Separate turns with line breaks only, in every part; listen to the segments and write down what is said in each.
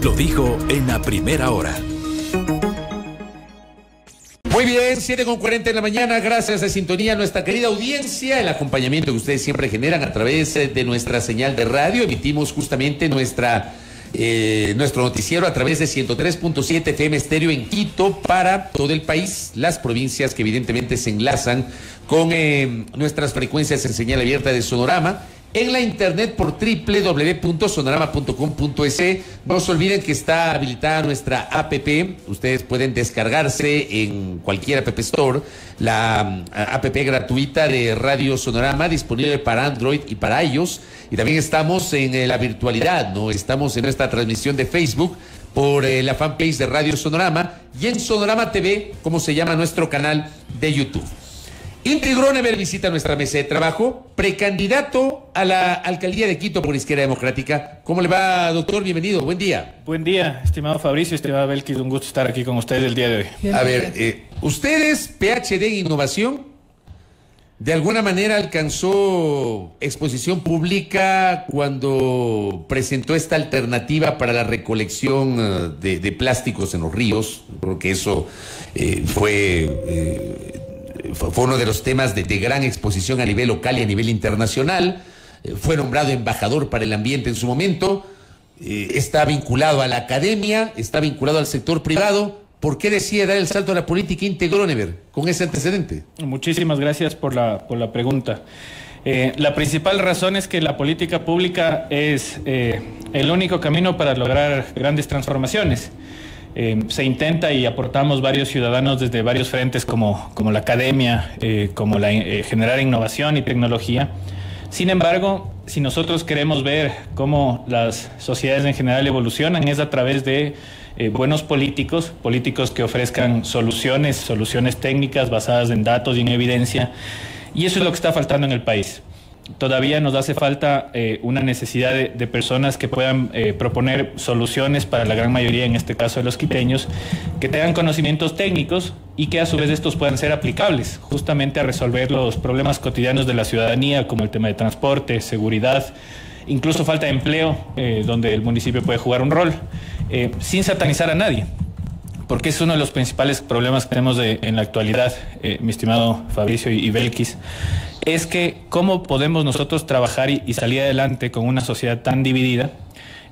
Lo dijo en A Primera Hora.
Muy bien, 7:40 de la mañana, gracias a sintonía a nuestra querida audiencia, el acompañamiento que ustedes siempre generan a través de nuestra señal de radio. Emitimos justamente nuestro noticiero a través de 103.7 FM estéreo en Quito para todo el país, las provincias que evidentemente se enlazan con nuestras frecuencias en señal abierta de Sonorama. En la internet por www.sonorama.com.es. No se olviden que está habilitada nuestra app. Ustedes pueden descargarse en cualquier app store la app gratuita de Radio Sonorama, disponible para Android y para iOS. Y también estamos en la virtualidad, ¿no? Estamos en nuestra transmisión de Facebook por la fanpage de Radio Sonorama y en Sonorama TV, como se llama nuestro canal de YouTube. Inti Gronever visita nuestra mesa de trabajo, precandidato a la alcaldía de Quito por Izquierda Democrática. ¿Cómo le va, doctor? Bienvenido, buen día.
Buen día, estimado Fabricio, estimado Belkis, un gusto estar aquí con ustedes el día de hoy.
A ver, ustedes, PhD en Innovación, de alguna manera alcanzó exposición pública cuando presentó esta alternativa para la recolección de plásticos en los ríos. Creo que eso fue uno de los temas de gran exposición a nivel local y a nivel internacional. Fue nombrado embajador para el ambiente en su momento. Está vinculado a la academia, está vinculado al sector privado. ¿Por qué decide dar el salto a la política Inti Gronever con ese antecedente?
Muchísimas gracias por la pregunta. La principal razón es que la política pública es el único camino para lograr grandes transformaciones. Se intenta y aportamos varios ciudadanos desde varios frentes como la academia, como generar innovación y tecnología. Sin embargo, si nosotros queremos ver cómo las sociedades en general evolucionan, es a través de buenos políticos que ofrezcan soluciones técnicas basadas en datos y en evidencia, y eso es lo que está faltando en el país. Todavía nos hace falta una necesidad de personas que puedan proponer soluciones para la gran mayoría, en este caso de los quiteños, que tengan conocimientos técnicos y que a su vez estos puedan ser aplicables justamente a resolver los problemas cotidianos de la ciudadanía, como el tema de transporte, seguridad, incluso falta de empleo, donde el municipio puede jugar un rol, sin satanizar a nadie, porque es uno de los principales problemas que tenemos en la actualidad, mi estimado Fabricio y Belkis, es que cómo podemos nosotros trabajar y salir adelante con una sociedad tan dividida,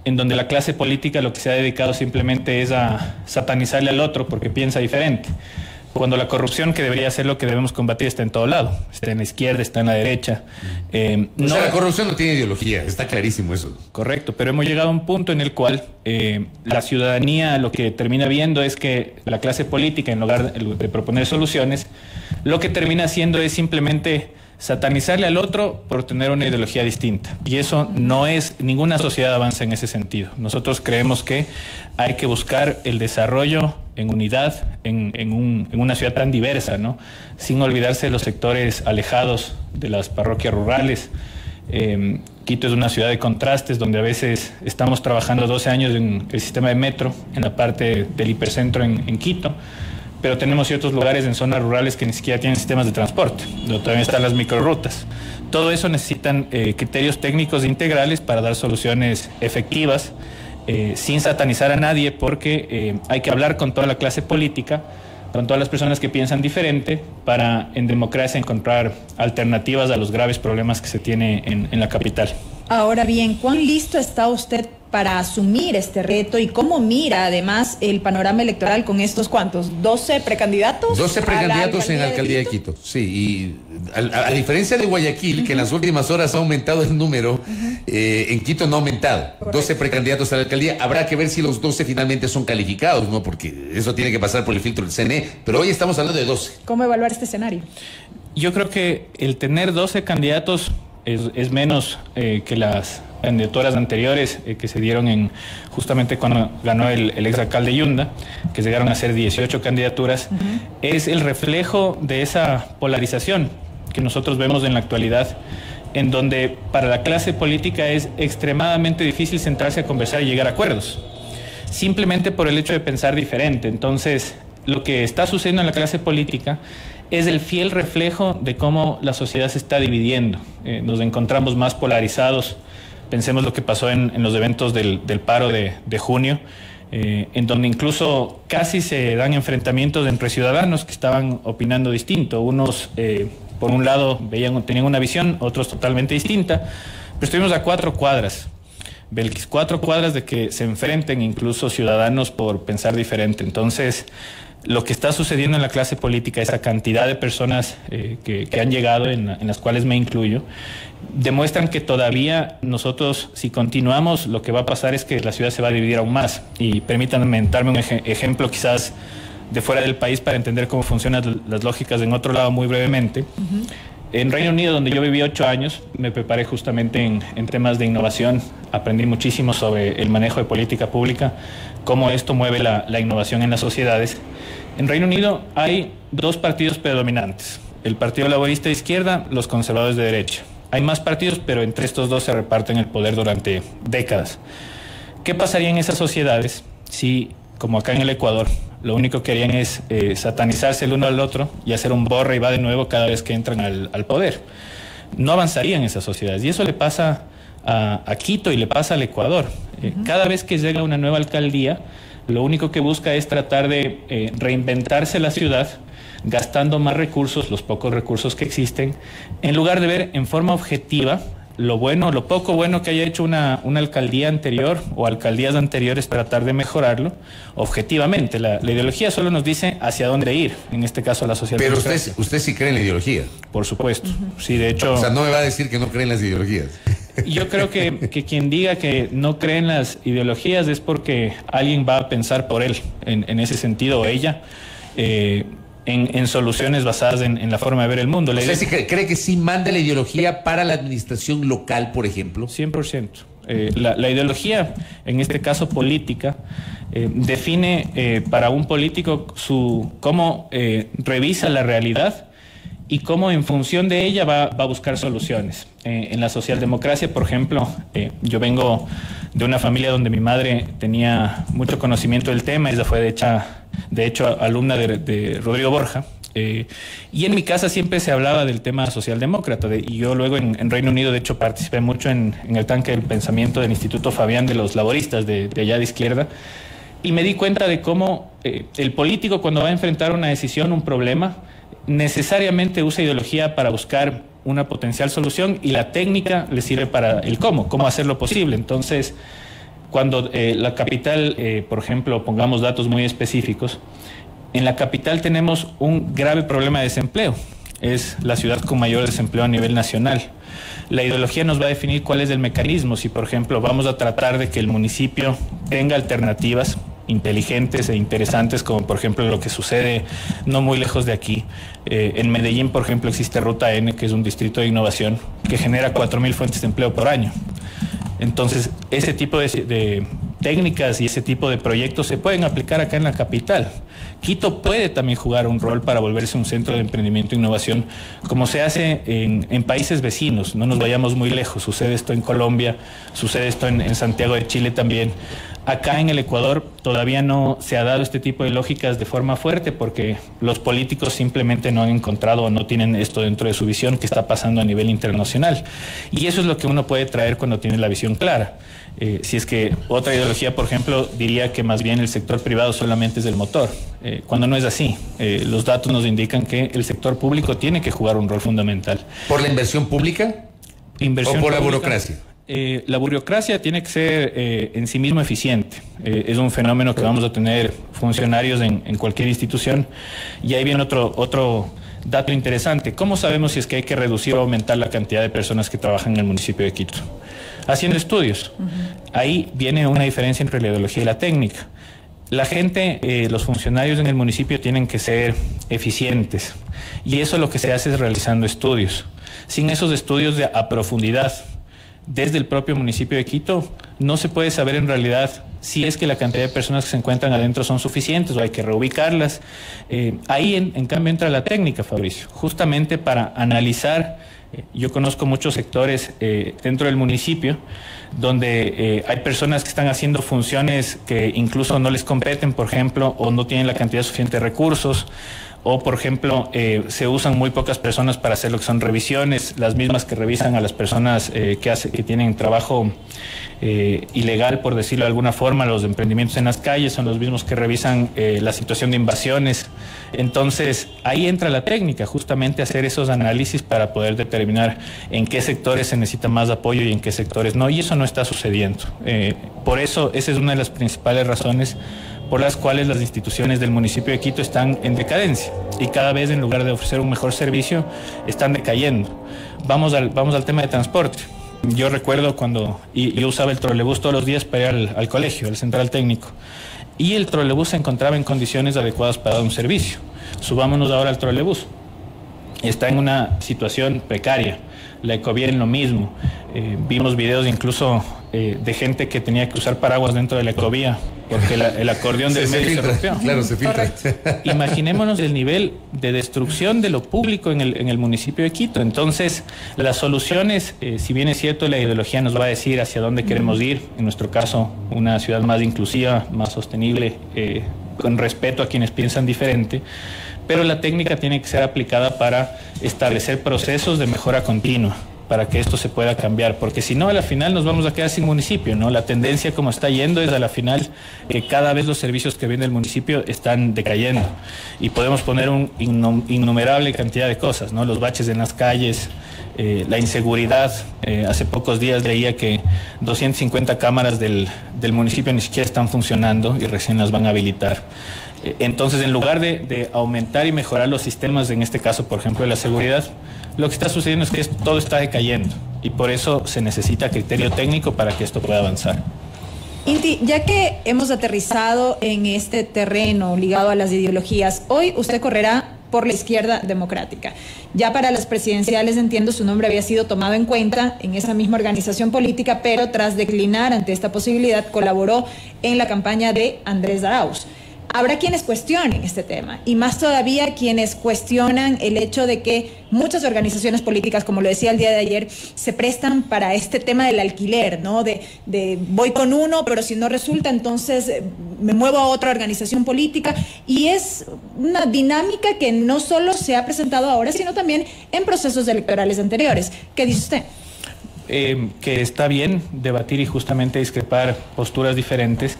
en donde la clase política lo que se ha dedicado simplemente es a satanizarle al otro porque piensa diferente, cuando la corrupción, que debería ser lo que debemos combatir, está en todo lado, está en la izquierda, está en la derecha.
La corrupción no tiene ideología, está clarísimo eso.
Correcto, pero hemos llegado a un punto en el cual la ciudadanía lo que termina viendo es que la clase política, en lugar de proponer soluciones, lo que termina haciendo es simplemente satanizarle al otro por tener una ideología distinta. Y eso no es, ninguna sociedad avanza en ese sentido. Nosotros creemos que hay que buscar el desarrollo en unidad, en una ciudad tan diversa, ¿no? Sin olvidarse de los sectores alejados de las parroquias rurales. Quito es una ciudad de contrastes, donde a veces estamos trabajando 12 años en el sistema de metro, en la parte del hipercentro en Quito, pero tenemos ciertos lugares en zonas rurales que ni siquiera tienen sistemas de transporte, donde también están las microrrutas. Todo eso necesitan criterios técnicos integrales para dar soluciones efectivas, sin satanizar a nadie, porque hay que hablar con toda la clase política, con todas las personas que piensan diferente, para en democracia encontrar alternativas a los graves problemas que se tiene en la capital.
Ahora bien, ¿cuán listo está usted para asumir este reto y cómo mira además el panorama electoral con estos cuantos, 12 precandidatos?
12 precandidatos en la alcaldía de Quito. Sí, y a diferencia de Guayaquil, que en las últimas horas ha aumentado el número, en Quito no ha aumentado. Correcto. 12 precandidatos a la alcaldía. Habrá que ver si los 12 finalmente son calificados, ¿no? Porque eso tiene que pasar por el filtro del CNE. Pero hoy estamos hablando de 12.
¿Cómo evaluar este escenario?
Yo creo que el tener 12 candidatos es menos que las candidaturas anteriores que se dieron justamente cuando ganó el exalcalde Yunda, que llegaron a ser 18 candidaturas. Es el reflejo de esa polarización que nosotros vemos en la actualidad, en donde para la clase política es extremadamente difícil sentarse a conversar y llegar a acuerdos, simplemente por el hecho de pensar diferente. Entonces, lo que está sucediendo en la clase política es el fiel reflejo de cómo la sociedad se está dividiendo. Nos encontramos más polarizados Pensemos lo que pasó en los eventos del paro de junio, en donde incluso casi se dan enfrentamientos entre ciudadanos que estaban opinando distinto. Unos, por un lado, tenían una visión, otros totalmente distinta, pero estuvimos a 4 cuadras. 4 cuadras de que se enfrenten incluso ciudadanos por pensar diferente. Entonces, lo que está sucediendo en la clase política, esa cantidad de personas que han llegado, en las cuales me incluyo, demuestran que todavía nosotros, si continuamos, lo que va a pasar es que la ciudad se va a dividir aún más. Y permítanme darme un ejemplo quizás de fuera del país para entender cómo funcionan las lógicas en otro lado muy brevemente. En Reino Unido, donde yo viví 8 años, me preparé justamente en temas de innovación. Aprendí muchísimo sobre el manejo de política pública, cómo esto mueve la innovación en las sociedades. En Reino Unido hay 2 partidos predominantes: el Partido Laborista de izquierda, los conservadores de derecha. Hay más partidos, pero entre estos 2 se reparten el poder durante décadas. ¿Qué pasaría en esas sociedades si, como acá en el Ecuador, lo único que harían es satanizarse el uno al otro y hacer un borra y va de nuevo cada vez que entran al poder? No avanzarían esas sociedades. Y eso le pasa a Quito y le pasa al Ecuador. Cada vez que llega una nueva alcaldía, lo único que busca es tratar de reinventarse la ciudad, gastando más recursos, los pocos recursos que existen, en lugar de ver en forma objetiva lo poco bueno que haya hecho una alcaldía anterior o alcaldías anteriores, tratar de mejorarlo objetivamente. La ideología solo nos dice hacia dónde ir, en este caso la sociedad.
Pero usted sí cree en la ideología.
Por supuesto, sí, de hecho...
O sea, no me va a decir que no cree en las ideologías.
Yo creo que quien diga que no cree en las ideologías es porque alguien va a pensar por él, en ese sentido, o ella, en soluciones basadas en la forma de ver el mundo.
¿Usted sí cree que sí manda la ideología para la administración local, por ejemplo?
100%. La ideología, en este caso política, define para un político cómo revisa la realidad y cómo en función de ella va a buscar soluciones. En la socialdemocracia, por ejemplo, yo vengo de una familia donde mi madre tenía mucho conocimiento del tema. Ella fue de hecho alumna de Rodrigo Borja. Y en mi casa siempre se hablaba del tema socialdemócrata. Y yo luego en Reino Unido, de hecho, participé mucho en el tanque del pensamiento del Instituto Fabián de los laboristas de allá de izquierda. Y me di cuenta de cómo el político, cuando va a enfrentar una decisión, un problema, necesariamente usa ideología para buscar una potencial solución, y la técnica le sirve para el cómo hacerlo posible. Entonces, cuando la capital, por ejemplo, pongamos datos muy específicos, en la capital tenemos un grave problema de desempleo. Es la ciudad con mayor desempleo a nivel nacional. La ideología nos va a definir cuál es el mecanismo. Si, por ejemplo, vamos a tratar de que el municipio tenga alternativas inteligentes e interesantes, como por ejemplo lo que sucede no muy lejos de aquí. En Medellín, por ejemplo, existe Ruta N, que es un distrito de innovación que genera 4.000 fuentes de empleo por año. Entonces, ese tipo de técnicas y ese tipo de proyectos se pueden aplicar acá en la capital. Quito puede también jugar un rol para volverse un centro de emprendimiento e innovación, como se hace en países vecinos. No nos vayamos muy lejos. Sucede esto en Colombia, sucede esto en Santiago de Chile también. Acá en el Ecuador todavía no se ha dado este tipo de lógicas de forma fuerte, porque los políticos simplemente no han encontrado o no tienen esto dentro de su visión que está pasando a nivel internacional. Y eso es lo que uno puede traer cuando tiene la visión clara. Si es que otra ideología, por ejemplo, diría que más bien el sector privado solamente es el motor, cuando no es así. Los datos nos indican que el sector público tiene que jugar un rol fundamental.
¿Por la inversión pública? ¿O por la burocracia?
La burocracia tiene que ser en sí mismo eficiente. Es un fenómeno que vamos a tener funcionarios en cualquier institución. Y ahí viene otro dato interesante. ¿Cómo sabemos si es que hay que reducir o aumentar la cantidad de personas que trabajan en el municipio de Quito? Haciendo estudios. Ahí viene una diferencia entre la ideología y la técnica. La gente, los funcionarios en el municipio tienen que ser eficientes. Y eso lo que se hace es realizando estudios. Sin esos estudios a profundidad, desde el propio municipio de Quito, no se puede saber en realidad si es que la cantidad de personas que se encuentran adentro son suficientes o hay que reubicarlas. Ahí en cambio entra la técnica, Fabricio, justamente para analizar. Yo conozco muchos sectores dentro del municipio donde hay personas que están haciendo funciones que incluso no les competen, por ejemplo, o no tienen la cantidad suficiente de recursos, O, por ejemplo, se usan muy pocas personas para hacer lo que son revisiones, las mismas que revisan a las personas que tienen trabajo ilegal, por decirlo de alguna forma. Los emprendimientos en las calles son los mismos que revisan la situación de invasiones. Entonces, ahí entra la técnica, justamente hacer esos análisis para poder determinar en qué sectores se necesita más apoyo y en qué sectores no, y eso no está sucediendo. Por eso, esa es una de las principales razones por las cuales las instituciones del municipio de Quito están en decadencia y cada vez, en lugar de ofrecer un mejor servicio, están decayendo. Vamos al tema de transporte. Yo recuerdo cuando yo usaba el trolebús todos los días para ir al colegio, al central técnico, y el trolebús se encontraba en condiciones adecuadas para dar un servicio. Subámonos ahora al trolebús. Está en una situación precaria. La Ecovía en lo mismo. Vimos videos incluso de gente que tenía que usar paraguas dentro de la Ecovía porque el acordeón del medio se rompió.
Claro, se filtra.
Imaginémonos el nivel de destrucción de lo público en el municipio de Quito. Entonces, las soluciones, si bien es cierto, la ideología nos va a decir hacia dónde queremos ir, en nuestro caso, una ciudad más inclusiva, más sostenible, con respeto a quienes piensan diferente, pero la técnica tiene que ser aplicada para establecer procesos de mejora continua, para que esto se pueda cambiar, porque si no, a la final nos vamos a quedar sin municipio, ¿no? La tendencia como está yendo es a la final que cada vez los servicios que viene el municipio están decayendo, y podemos poner una innumerable cantidad de cosas, ¿no? Los baches en las calles, la inseguridad. Hace pocos días leía que 250 cámaras del municipio ni siquiera están funcionando y recién las van a habilitar. Entonces, en lugar de aumentar y mejorar los sistemas, en este caso, por ejemplo, de la seguridad, lo que está sucediendo es que todo está decayendo, y por eso se necesita criterio técnico para que esto pueda avanzar.
Inti, ya que hemos aterrizado en este terreno ligado a las ideologías, hoy usted correrá por la Izquierda Democrática. Ya para las presidenciales, entiendo, su nombre había sido tomado en cuenta en esa misma organización política, pero tras declinar ante esta posibilidad, colaboró en la campaña de Andrés Arauz. Habrá quienes cuestionen este tema, y más todavía quienes cuestionan el hecho de que muchas organizaciones políticas, como lo decía el día de ayer, se prestan para este tema del alquiler, ¿no? De voy con uno, pero si no resulta, entonces me muevo a otra organización política, y es una dinámica que no solo se ha presentado ahora, sino también en procesos electorales anteriores. ¿Qué dice usted?
Que está bien debatir y justamente discrepar posturas diferentes.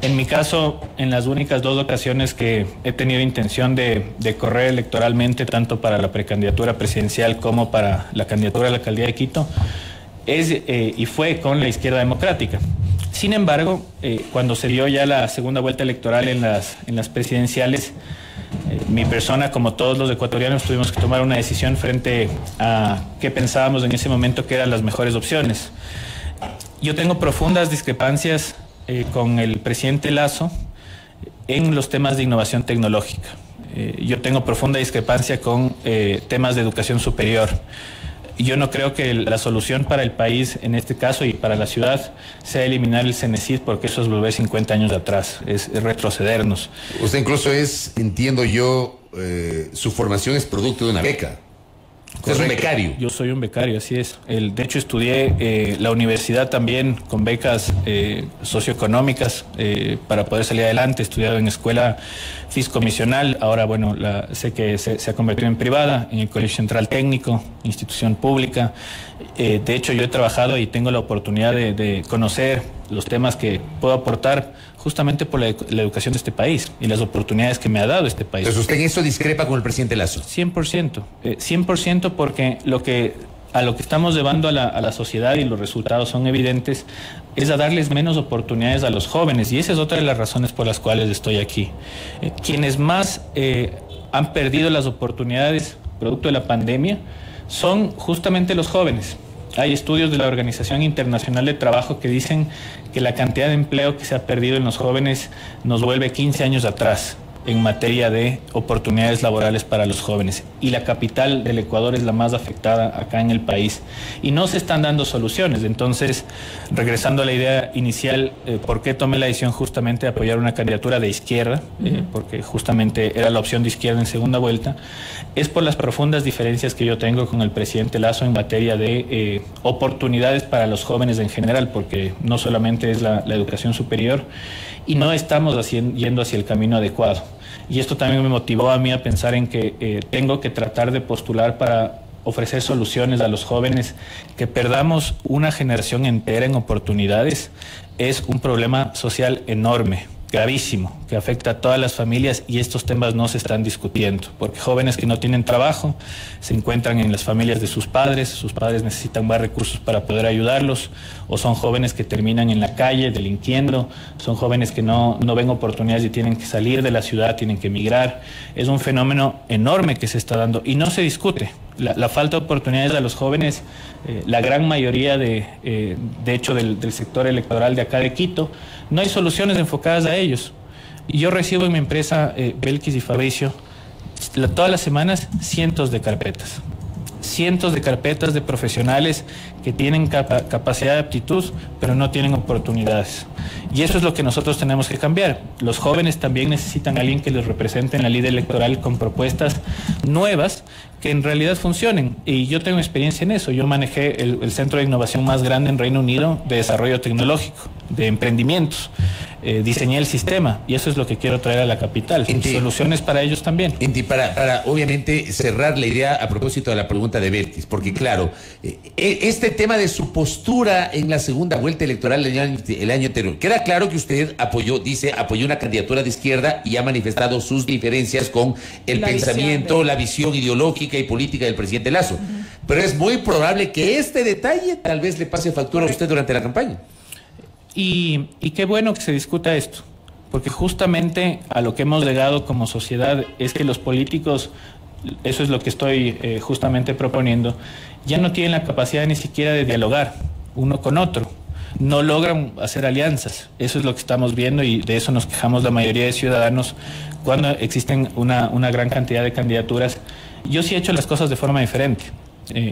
En mi caso, en las únicas 2 ocasiones que he tenido intención de correr electoralmente, tanto para la precandidatura presidencial como para la candidatura a la alcaldía de Quito, y fue con la Izquierda Democrática. Sin embargo, cuando se dio ya la segunda vuelta electoral en las presidenciales, mi persona, como todos los ecuatorianos, tuvimos que tomar una decisión frente a qué pensábamos en ese momento que eran las mejores opciones. Yo tengo profundas discrepancias con el presidente Lasso en los temas de innovación tecnológica. Yo tengo profunda discrepancia con temas de educación superior. Yo no creo que la solución para el país, en este caso, y para la ciudad, sea eliminar el CENESID, porque eso es volver 50 años atrás, es retrocedernos.
Usted incluso entiendo yo, su formación es producto de una beca. Usted es un becario.
Yo soy un becario, así es. De hecho, estudié la universidad también con becas socioeconómicas para poder salir adelante. He estudiado en escuela fiscomisional, ahora bueno, sé que se ha convertido en privada, en el Colegio Central Técnico, institución pública. De hecho, yo he trabajado y tengo la oportunidad de conocer los temas que puedo aportar justamente por la educación de este país y las oportunidades que me ha dado este país.
Entonces, ¿usted en eso discrepa con el presidente Lasso?
100%, 100%, porque a lo que estamos llevando a la sociedad, y los resultados son evidentes, es a darles menos oportunidades a los jóvenes, y esa es otra de las razones por las cuales estoy aquí. Quienes más han perdido las oportunidades producto de la pandemia son justamente los jóvenes. Hay estudios de la Organización Internacional de Trabajo que dicen que la cantidad de empleo que se ha perdido en los jóvenes nos vuelve 15 años atrás en materia de oportunidades laborales para los jóvenes. Y la capital del Ecuador es la más afectada acá en el país. Y no se están dando soluciones. Entonces, regresando a la idea inicial, ¿por qué tomé la decisión justamente de apoyar una candidatura de izquierda? Porque justamente era la opción de izquierda en segunda vuelta. Es por las profundas diferencias que yo tengo con el presidente Lasso en materia de oportunidades para los jóvenes en general, porque no solamente es la educación superior, y no estamos yendo hacia el camino adecuado. Y esto también me motivó a mí a pensar en que tengo que tratar de postular para ofrecer soluciones a los jóvenes. Que perdamos una generación entera en oportunidades es un problema social enorme, gravísimo, que afecta a todas las familias, y estos temas no se están discutiendo, porque jóvenes que no tienen trabajo se encuentran en las familias de sus padres necesitan más recursos para poder ayudarlos, o son jóvenes que terminan en la calle delinquiendo, son jóvenes que no ven oportunidades y tienen que salir de la ciudad, tienen que emigrar. Es un fenómeno enorme que se está dando y no se discute. La falta de oportunidades a los jóvenes, la gran mayoría de hecho del sector electoral de acá de Quito, no hay soluciones enfocadas a ellos. Y yo recibo en mi empresa, Belkis y Fabricio, todas las semanas cientos de carpetas de profesionales que tienen capacidad de aptitud, pero no tienen oportunidades. Y eso es lo que nosotros tenemos que cambiar. Los jóvenes también necesitan a alguien que les represente en la línea electoral con propuestas nuevas que en realidad funcionen. Y yo tengo experiencia en eso. Yo manejé el centro de innovación más grande en Reino Unido de desarrollo tecnológico, de emprendimientos. Diseñé el sistema y eso es lo que quiero traer a la capital. Soluciones para ellos también.
Para obviamente cerrar la idea a propósito de la pregunta de Belkis, porque claro, este tema de su postura en la segunda vuelta electoral el año anterior, queda claro que usted apoyó una candidatura de izquierda y ha manifestado sus diferencias con el pensamiento, la visión ideológica y política del presidente Lasso. Pero es muy probable que este detalle tal vez le pase factura a usted durante la campaña.
Y qué bueno que se discuta esto, porque justamente a lo que hemos llegado como sociedad es que los políticos, eso es lo que estoy justamente proponiendo, ya no tienen la capacidad ni siquiera de dialogar uno con otro, no logran hacer alianzas. Eso es lo que estamos viendo y de eso nos quejamos la mayoría de ciudadanos cuando existen una gran cantidad de candidaturas. Yo sí he hecho las cosas de forma diferente.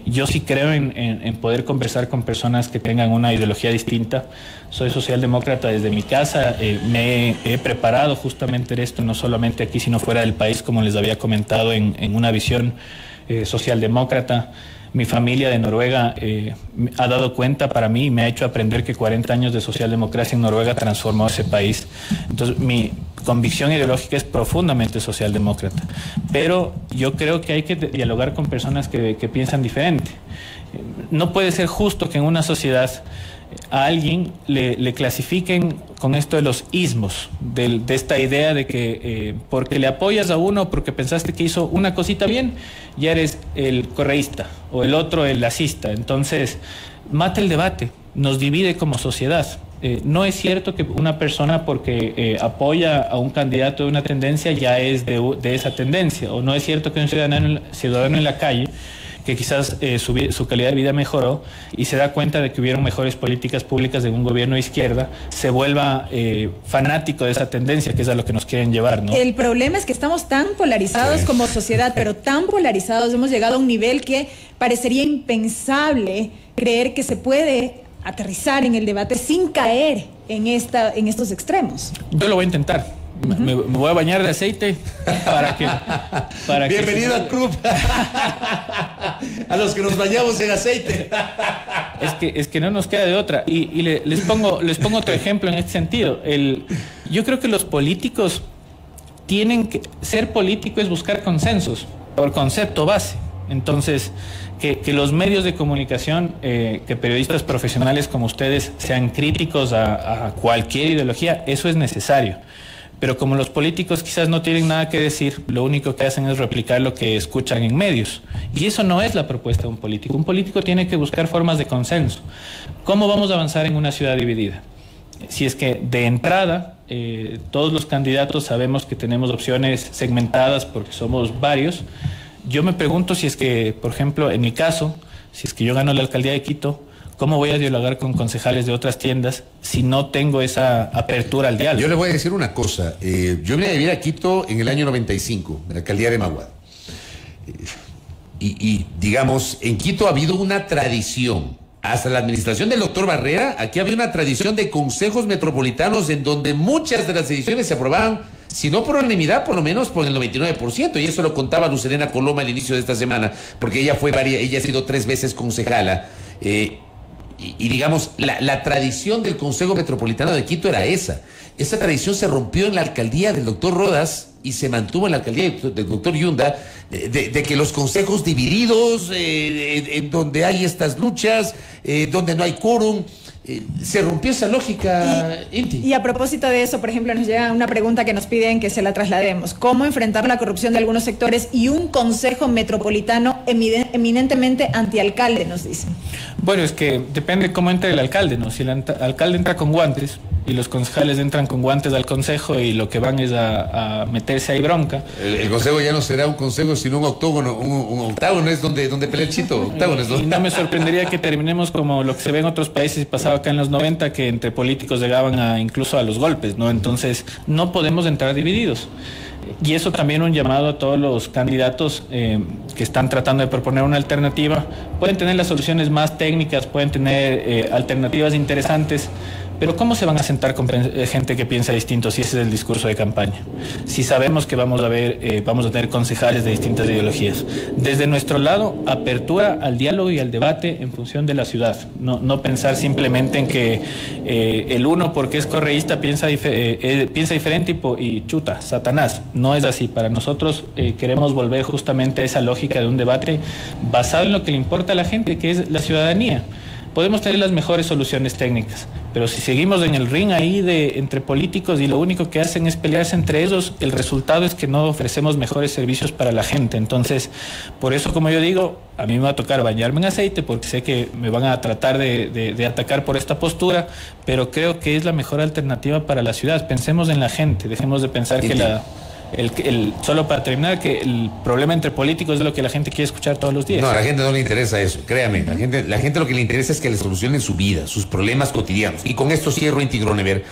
Yo sí creo en poder conversar con personas que tengan una ideología distinta. Soy socialdemócrata desde mi casa, me he preparado justamente en esto, no solamente aquí, sino fuera del país, como les había comentado, en una visión socialdemócrata. Mi familia de Noruega ha dado cuenta para mí y me ha hecho aprender que 40 años de socialdemocracia en Noruega transformó ese país. Entonces, mi convicción ideológica es profundamente socialdemócrata. Pero yo creo que hay que dialogar con personas que piensan diferente. No puede ser justo que en una sociedad a alguien le clasifiquen con esto de los ismos, de esta idea de que porque le apoyas a uno, porque pensaste que hizo una cosita bien, ya eres el correísta o el otro el lacista. Entonces, mata el debate, nos divide como sociedad. No es cierto que una persona porque apoya a un candidato de una tendencia ya es de esa tendencia, o no es cierto que un ciudadano en la calle que quizás su calidad de vida mejoró y se da cuenta de que hubieron mejores políticas públicas de un gobierno de izquierda, se vuelva fanático de esa tendencia, que es a lo que nos quieren llevar, ¿no?
El problema es que estamos tan polarizados como sociedad, pero tan polarizados, hemos llegado a un nivel que parecería impensable creer que se puede aterrizar en el debate sin caer en estos extremos.
Yo lo voy a intentar. Me voy a bañar de aceite para que
bienvenido al club. A los que nos bañamos en aceite.
Es que no nos queda de otra. Y les pongo otro ejemplo en este sentido. Yo creo que los políticos tienen que ser político es buscar consensos por concepto base. Entonces, que los medios de comunicación, que periodistas profesionales como ustedes sean críticos a cualquier ideología, eso es necesario. Pero como los políticos quizás no tienen nada que decir, lo único que hacen es replicar lo que escuchan en medios. Y eso no es la propuesta de un político. Un político tiene que buscar formas de consenso. ¿Cómo vamos a avanzar en una ciudad dividida? Si es que de entrada todos los candidatos sabemos que tenemos opciones segmentadas porque somos varios, yo me pregunto si es que, por ejemplo, en mi caso, si es que yo gano la alcaldía de Quito, ¿cómo voy a dialogar con concejales de otras tiendas si no tengo esa apertura al diálogo?
Yo le voy a decir una cosa. Yo vine a vivir a Quito en el año 95, en la alcaldía de Maguad. Y digamos, en Quito ha habido una tradición. Hasta la administración del doctor Barrera, aquí había una tradición de consejos metropolitanos en donde muchas de las decisiones se aprobaban, si no por unanimidad, por lo menos por el 99%. Y eso lo contaba Lucerena Coloma al inicio de esta semana, porque ella ha sido 3 veces concejala. y digamos, la tradición del Consejo Metropolitano de Quito era esa. Esa tradición se rompió en la alcaldía del doctor Rodas y se mantuvo en la alcaldía del doctor Yunda, de que los consejos divididos, en donde hay estas luchas, donde no hay quórum, se rompió esa lógica, Inti.
Y a propósito de eso, por ejemplo, nos llega una pregunta que nos piden que se la traslademos. ¿Cómo enfrentar la corrupción de algunos sectores y un consejo metropolitano eminentemente antialcalde, nos dicen?
Bueno, es que depende cómo entre el alcalde, ¿no? Si el alcalde entra con guantes y los concejales entran con guantes al consejo y lo que van es a meterse ahí bronca.
El consejo ya no será un consejo, sino un octógono. Un octágono es donde pelea el Chito. Octágono es donde...
Y no me sorprendería que terminemos como lo que se ve en otros países y pasaba acá en los 90, que entre políticos llegaban incluso a los golpes, ¿no? Entonces, no podemos entrar divididos. Y eso también un llamado a todos los candidatos que están tratando de proponer una alternativa. Pueden tener las soluciones más técnicas, pueden tener alternativas interesantes, pero ¿cómo se van a sentar con gente que piensa distinto si ese es el discurso de campaña? Si sabemos que vamos a tener concejales de distintas ideologías. Desde nuestro lado, apertura al diálogo y al debate en función de la ciudad. No pensar simplemente en que el uno, porque es correísta, piensa diferente y chuta, Satanás. No es así. Para nosotros queremos volver justamente a esa lógica de un debate basado en lo que le importa a la gente, que es la ciudadanía. Podemos tener las mejores soluciones técnicas, pero si seguimos en el ring ahí entre políticos y lo único que hacen es pelearse entre ellos, el resultado es que no ofrecemos mejores servicios para la gente. Entonces, por eso, como yo digo, a mí me va a tocar bañarme en aceite porque sé que me van a tratar de atacar por esta postura, pero creo que es la mejor alternativa para la ciudad. Pensemos en la gente, dejemos de pensar que solo para terminar, que el problema entre políticos es lo que la gente quiere escuchar todos los días.
No, a la gente no le interesa eso, créame. La gente lo que le interesa es que le solucionen su vida, sus problemas cotidianos. Y con esto cierro, Inti Gronever.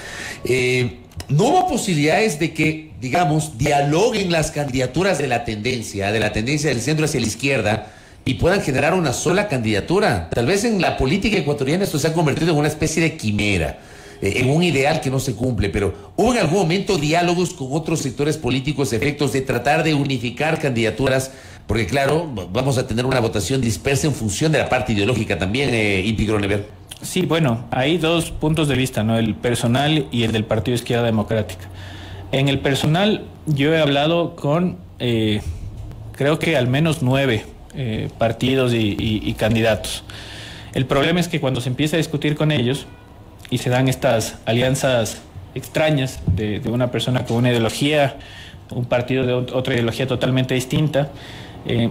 No hubo posibilidades de que, digamos, dialoguen las candidaturas de la tendencia del centro hacia la izquierda y puedan generar una sola candidatura. Tal vez en la política ecuatoriana esto se ha convertido en una especie de quimera, en un ideal que no se cumple, pero ¿hubo en algún momento diálogos con otros sectores políticos, efectos de tratar de unificar candidaturas? Porque claro, vamos a tener una votación dispersa en función de la parte ideológica también, Inti Gronever.
Sí, bueno, hay dos puntos de vista, ¿no? El personal y el del Partido Izquierda Democrática. En el personal, yo he hablado con, creo que al menos 9 partidos y candidatos. El problema es que cuando se empieza a discutir con ellos, y se dan estas alianzas extrañas de una persona con una ideología, un partido de otra ideología totalmente distinta,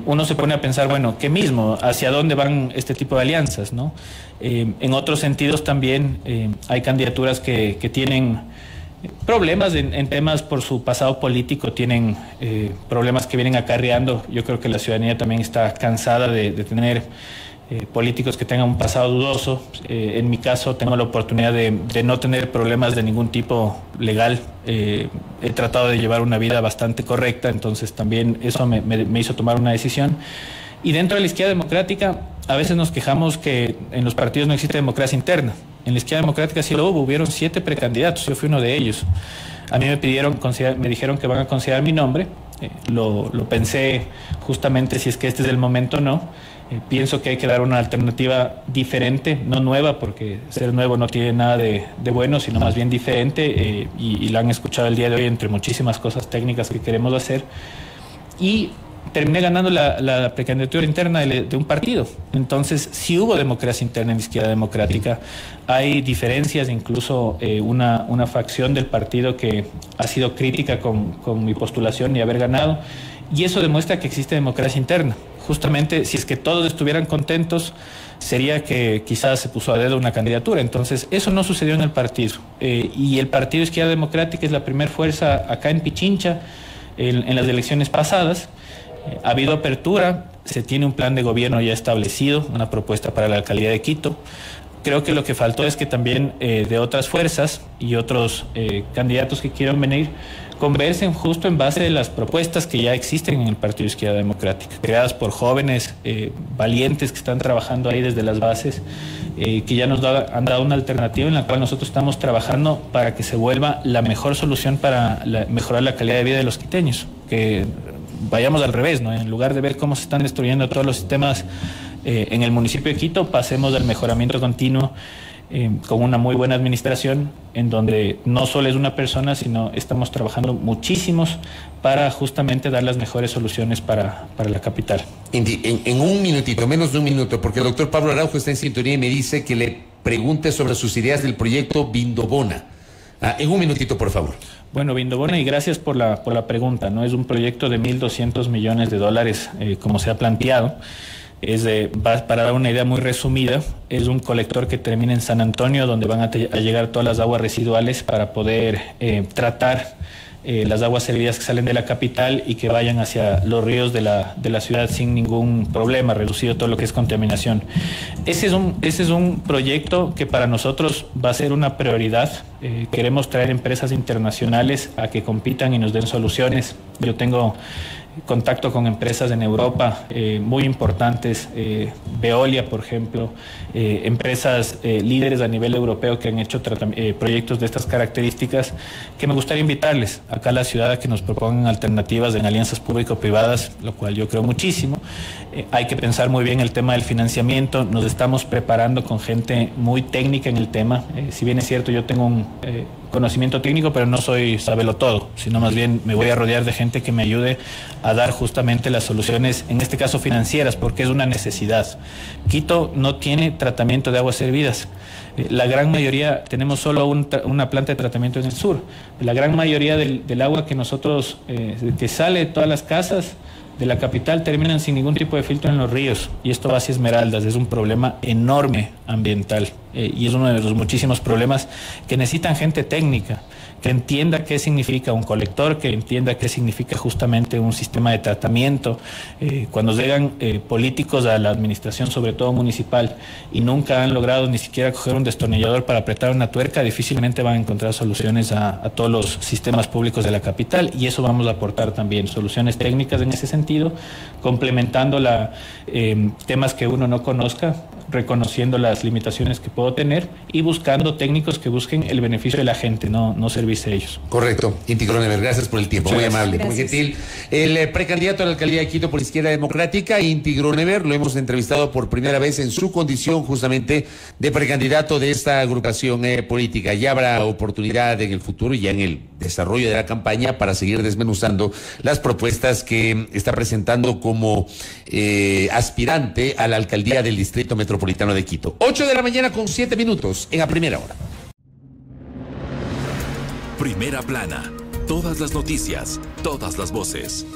uno se pone a pensar, bueno, ¿qué mismo? ¿Hacia dónde van este tipo de alianzas, no? En otros sentidos también hay candidaturas que tienen problemas en temas por su pasado político, tienen problemas que vienen acarreando. Yo creo que la ciudadanía también está cansada de tener políticos que tengan un pasado dudoso. En mi caso tengo la oportunidad de no tener problemas de ningún tipo legal. He tratado de llevar una vida bastante correcta, entonces también eso me hizo tomar una decisión. Y dentro de la izquierda democrática a veces nos quejamos que en los partidos no existe democracia interna. En la izquierda democrática sí lo hubo, hubieron 7 precandidatos, yo fui uno de ellos. A mí me dijeron que van a considerar mi nombre. Lo pensé justamente si es que este es el momento o no. Pienso que hay que dar una alternativa diferente, no nueva, porque ser nuevo no tiene nada de bueno, sino más bien diferente, y la han escuchado el día de hoy entre muchísimas cosas técnicas que queremos hacer. Y terminé ganando la precandidatura interna de un partido. Entonces, sí hubo democracia interna en la izquierda democrática. Hay diferencias, incluso una facción del partido que ha sido crítica con mi postulación y haber ganado. Y eso demuestra que existe democracia interna. Justamente, si es que todos estuvieran contentos, sería que quizás se puso a dedo una candidatura. Entonces, eso no sucedió en el partido. Y el Partido Izquierda Democrática es la primera fuerza acá en Pichincha, en las elecciones pasadas. Ha habido apertura, se tiene un plan de gobierno ya establecido, una propuesta para la alcaldía de Quito. Creo que lo que faltó es que también de otras fuerzas y otros candidatos que quieran venir conversen justo en base de las propuestas que ya existen en el Partido Izquierda Democrática, creadas por jóvenes valientes que están trabajando ahí desde las bases, que ya han dado una alternativa en la cual nosotros estamos trabajando para que se vuelva la mejor solución para mejorar la calidad de vida de los quiteños, que vayamos al revés, ¿no? En lugar de ver cómo se están destruyendo todos los sistemas en el municipio de Quito pasemos al mejoramiento continuo con una muy buena administración, en donde no solo es una persona, sino estamos trabajando muchísimos para justamente dar las mejores soluciones para la capital.
En un minutito, menos de un minuto, porque el doctor Pablo Araujo está en sintonía y me dice que le pregunte sobre sus ideas del proyecto Vindobona. En un minutito, por favor.
Bueno, Vindobona, y gracias por la pregunta, ¿no? Es un proyecto de $1.200 millones, como se ha planteado. Para dar una idea muy resumida, es un colector que termina en San Antonio, donde van a llegar todas las aguas residuales para poder tratar las aguas servidas que salen de la capital y que vayan hacia los ríos de la ciudad sin ningún problema, reducido todo lo que es contaminación. Ese es un proyecto que para nosotros va a ser una prioridad. Queremos traer empresas internacionales a que compitan y nos den soluciones. Yo tengo contacto con empresas en Europa muy importantes, Veolia, por ejemplo, empresas líderes a nivel europeo que han hecho proyectos de estas características, que me gustaría invitarles acá a la ciudad a que nos propongan alternativas en alianzas público-privadas, lo cual yo creo muchísimo. Hay que pensar muy bien el tema del financiamiento. Nos estamos preparando con gente muy técnica en el tema. Si bien es cierto, yo tengo un conocimiento técnico, pero no soy sabelotodo, sino más bien me voy a rodear de gente que me ayude a dar justamente las soluciones, en este caso financieras, porque es una necesidad. Quito no tiene tratamiento de aguas servidas. La gran mayoría, tenemos solo una planta de tratamiento en el sur. La gran mayoría del agua que nosotros, que sale de todas las casas de la capital, terminan sin ningún tipo de filtro en los ríos, y esto va hacia Esmeraldas. Es un problema enorme ambiental, y es uno de los muchísimos problemas que necesitan gente técnica, que entienda qué significa un colector, que entienda qué significa justamente un sistema de tratamiento. Cuando llegan políticos a la administración, sobre todo municipal, y nunca han logrado ni siquiera coger un destornillador para apretar una tuerca, difícilmente van a encontrar soluciones a todos los sistemas públicos de la capital, y eso vamos a aportar también, soluciones técnicas en ese sentido, complementando temas que uno no conozca, reconociendo las limitaciones que puedo tener y buscando técnicos que busquen el beneficio de la gente, no servirse a ellos.
Correcto. Inti Gronever, gracias por el tiempo, muy amable, muy gentil. El precandidato a la alcaldía de Quito por Izquierda Democrática, Inti Gronever, lo hemos entrevistado por primera vez en su condición justamente de precandidato de esta agrupación política. Ya habrá oportunidad en el futuro, ya en el desarrollo de la campaña, para seguir desmenuzando las propuestas que está presentando como aspirante a la alcaldía del Distrito Metropolitano de Quito. 8:07 en A Primera Hora.
Primera Plana. Todas las noticias, todas las voces.